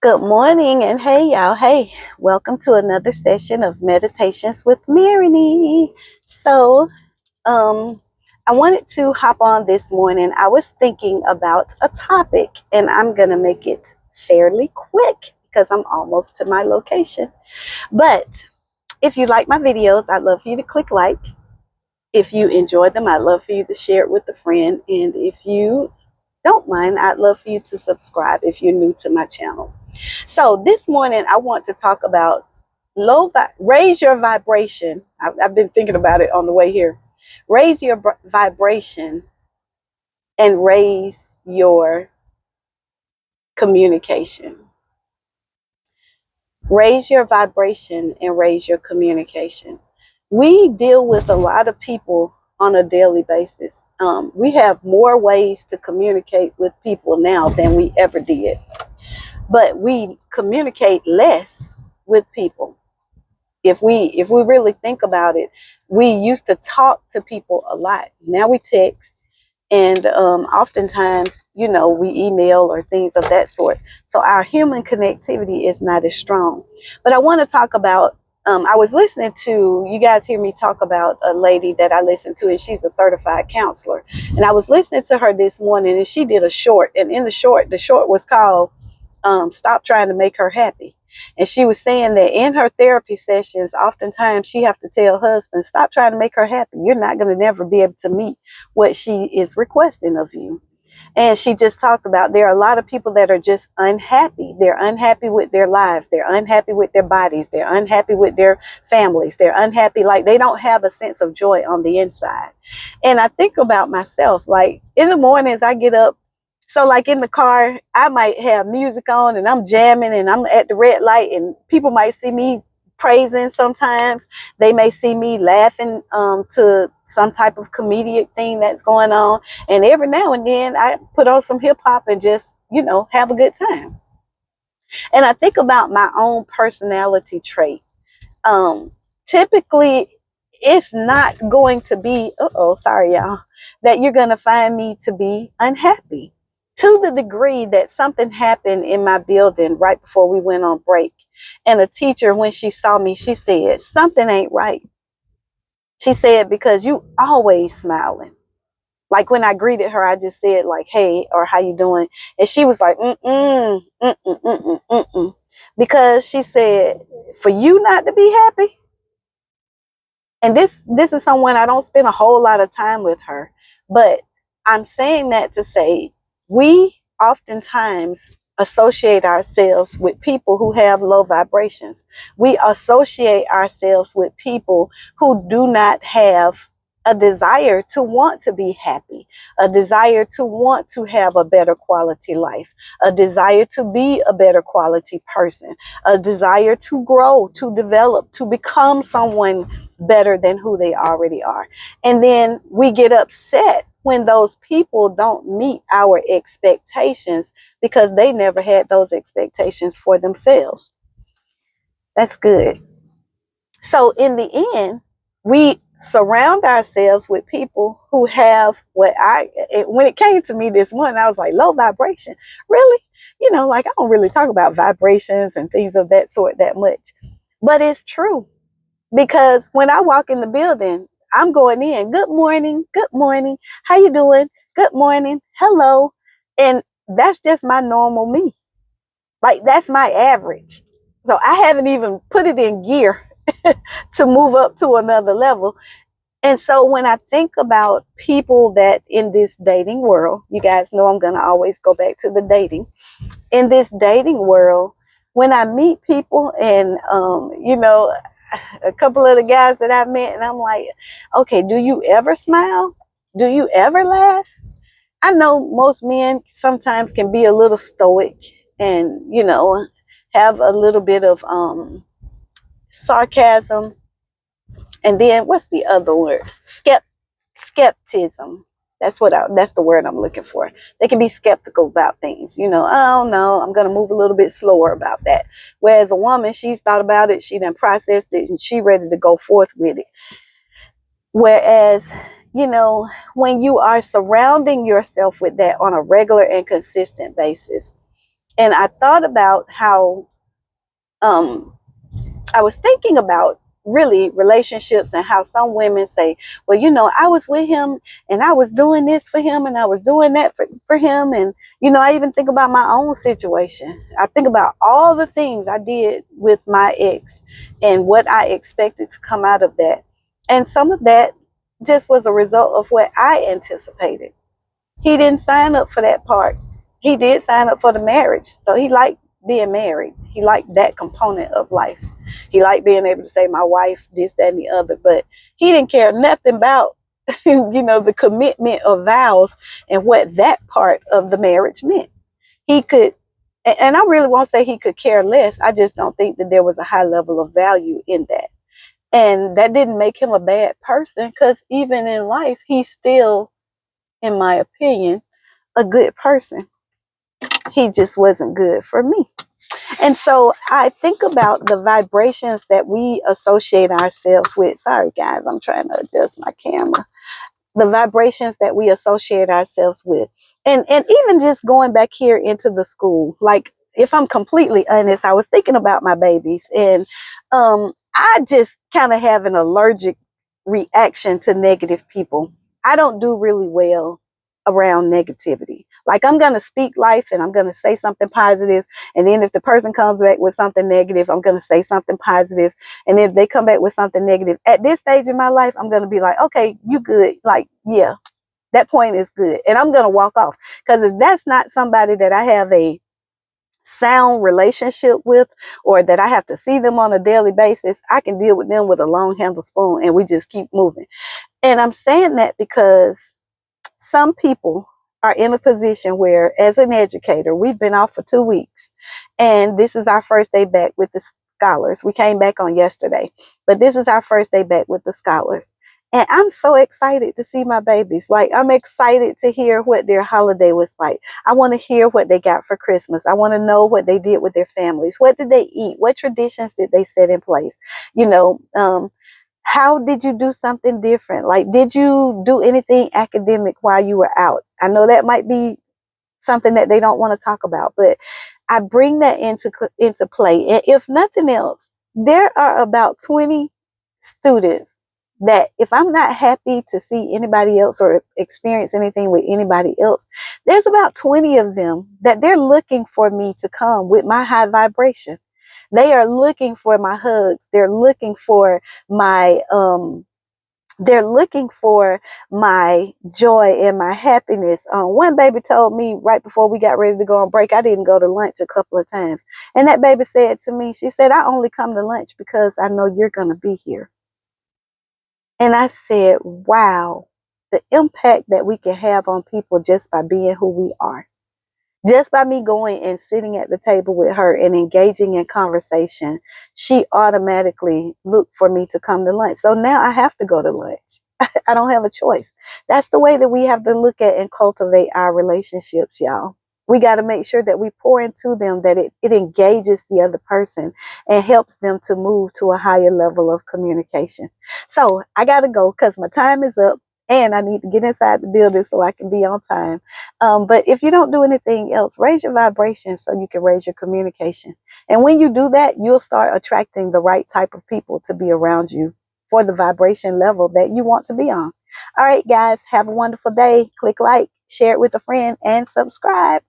Good morning and hey y'all. Hey, welcome to another session of Meditations with Marigny. So, I wanted to hop on this morning. I was thinking about a topic and I'm going to make it fairly quick because I'm almost to my location. But if you like my videos, I'd love for you to click like. If you enjoy them, I'd love for you to share it with a friend. And if you don't mind, I'd love for you to subscribe if you're new to my channel. So this morning, I want to talk about raise your vibration. I've been thinking about it on the way here. Raise your vibration and raise your communication. Raise your vibration and raise your communication. We deal with a lot of people on a daily basis. We have more ways to communicate with people now than we ever did. But we communicate less with people. If we really think about it, we used to talk to people a lot. Now we text, and oftentimes, we email or things of that sort. So our human connectivity is not as strong. But I want to talk about. I was listening to you guys hear me talk about a lady that I listen to, and she's a certified counselor. And I was listening to her this morning, and she did a short. And in the short was called "Stop Trying to Make Her Happy." And she was saying that in her therapy sessions, oftentimes she have to tell husbands, stop trying to make her happy. You're not going to never be able to meet what she is requesting of you. And she just talked about there are a lot of people that are just unhappy. They're unhappy with their lives. They're unhappy with their bodies. They're unhappy with their families. They're unhappy, like they don't have a sense of joy on the inside. And I think about myself, like in the mornings I get up. So like in the car, I might have music on and I'm jamming and I'm at the red light and people might see me praising sometimes. They may see me laughing to some type of comedic thing that's going on. And every now and then I put on some hip hop and just, have a good time. And I think about my own personality trait. Typically, it's not going to be, sorry y'all, that you're going to find me to be unhappy. To the degree that something happened in my building right before we went on break. And a teacher, when she saw me, she said, something ain't right. She said, because you always smiling. Like when I greeted her, I just said like, hey, or how you doing? And she was like, because she said, for you not to be happy. And this is someone, I don't spend a whole lot of time with her, but I'm saying that to say, we oftentimes associate ourselves with people who have low vibrations. We associate ourselves with people who do not have a desire to want to be happy, a desire to want to have a better quality life, a desire to be a better quality person, a desire to grow, to develop, to become someone better than who they already are. And then we get upset when those people don't meet our expectations because they never had those expectations for themselves. That's good. So in the end, we surround ourselves with people who have when it came to me this morning, I was like, low vibration. Really? Like I don't really talk about vibrations and things of that sort that much. But it's true. Because when I walk in the building, I'm going in, good morning, how you doing? Good morning, hello. And that's just my normal me. Like that's my average. So I haven't even put it in gear to move up to another level. And so when I think about people that in this dating world, you guys know I'm going to always go back to the dating. In this dating world, when I meet people and, a couple of the guys that I've met, and I'm like, okay, do you ever smile? Do you ever laugh? I know most men sometimes can be a little stoic and, have a little bit of sarcasm. And then what's the other word? Skepticism. That's the word I'm looking for. They can be skeptical about things. Oh no, I'm going to move a little bit slower about that. Whereas a woman, she's thought about it, she done processed it, and she ready to go forth with it. Whereas, when you are surrounding yourself with that on a regular and consistent basis, And I thought about how I was thinking about really relationships and how some women say, well, you know, I was with him and I was doing this for him and I was doing that for him. And, you know, I even think about my own situation. I think about all the things I did with my ex and what I expected to come out of that. And some of that just was a result of what I anticipated. He didn't sign up for that part. He did sign up for the marriage. So he liked being married. He liked that component of life. He liked being able to say my wife, this, that, and the other. But he didn't care nothing about, you know, the commitment of vows and what that part of the marriage meant. He could, and I really won't say he could care less. I just don't think that there was a high level of value in that. And that didn't make him a bad person, because even in life, he's still, in my opinion, a good person. He just wasn't good for me. And so I think about the vibrations that we associate ourselves with. Sorry, guys, I'm trying to adjust my camera. The vibrations that we associate ourselves with. And even just going back here into the school, like, if I'm completely honest, I was thinking about my babies, and I just kind of have an allergic reaction to negative people. I don't do really well around negativity. Like, I'm going to speak life and I'm going to say something positive. And then if the person comes back with something negative, I'm going to say something positive. And if they come back with something negative, at this stage in my life, I'm going to be like, okay, you good. Like, yeah, that point is good. And I'm going to walk off. Because if that's not somebody that I have a sound relationship with, or that I have to see them on a daily basis, I can deal with them with a long handle spoon and we just keep moving. And I'm saying that because some people are in a position where, as an educator, we've been off for 2 weeks, and this is our first day back with the scholars. We came back on yesterday, but this is our first day back with the scholars. And I'm so excited to see my babies. Like, I'm excited to hear what their holiday was like. I want to hear what they got for Christmas. I want to know what they did with their families. What did they eat? What traditions did they set in place? You know, how did you do something different? Like, did you do anything academic while you were out? I know that might be something that they don't want to talk about, but I bring that into play. And if nothing else, there are about 20 students that, if I'm not happy to see anybody else or experience anything with anybody else, there's about 20 of them that they're looking for me to come with my high vibration. They are looking for my hugs. They're looking for my joy and my happiness. One baby told me right before we got ready to go on break, I didn't go to lunch a couple of times. And that baby said to me, she said, I only come to lunch because I know you're going to be here. And I said, wow, the impact that we can have on people just by being who we are. Just by me going and sitting at the table with her and engaging in conversation, she automatically looked for me to come to lunch. So now I have to go to lunch. I don't have a choice. That's the way that we have to look at and cultivate our relationships, y'all. We got to make sure that we pour into them, that it engages the other person and helps them to move to a higher level of communication. So I got to go because my time is up. And I need to get inside the building so I can be on time. But if you don't do anything else, raise your vibration so you can raise your communication. And when you do that, you'll start attracting the right type of people to be around you for the vibration level that you want to be on. All right, guys, have a wonderful day. Click like, share it with a friend, and subscribe.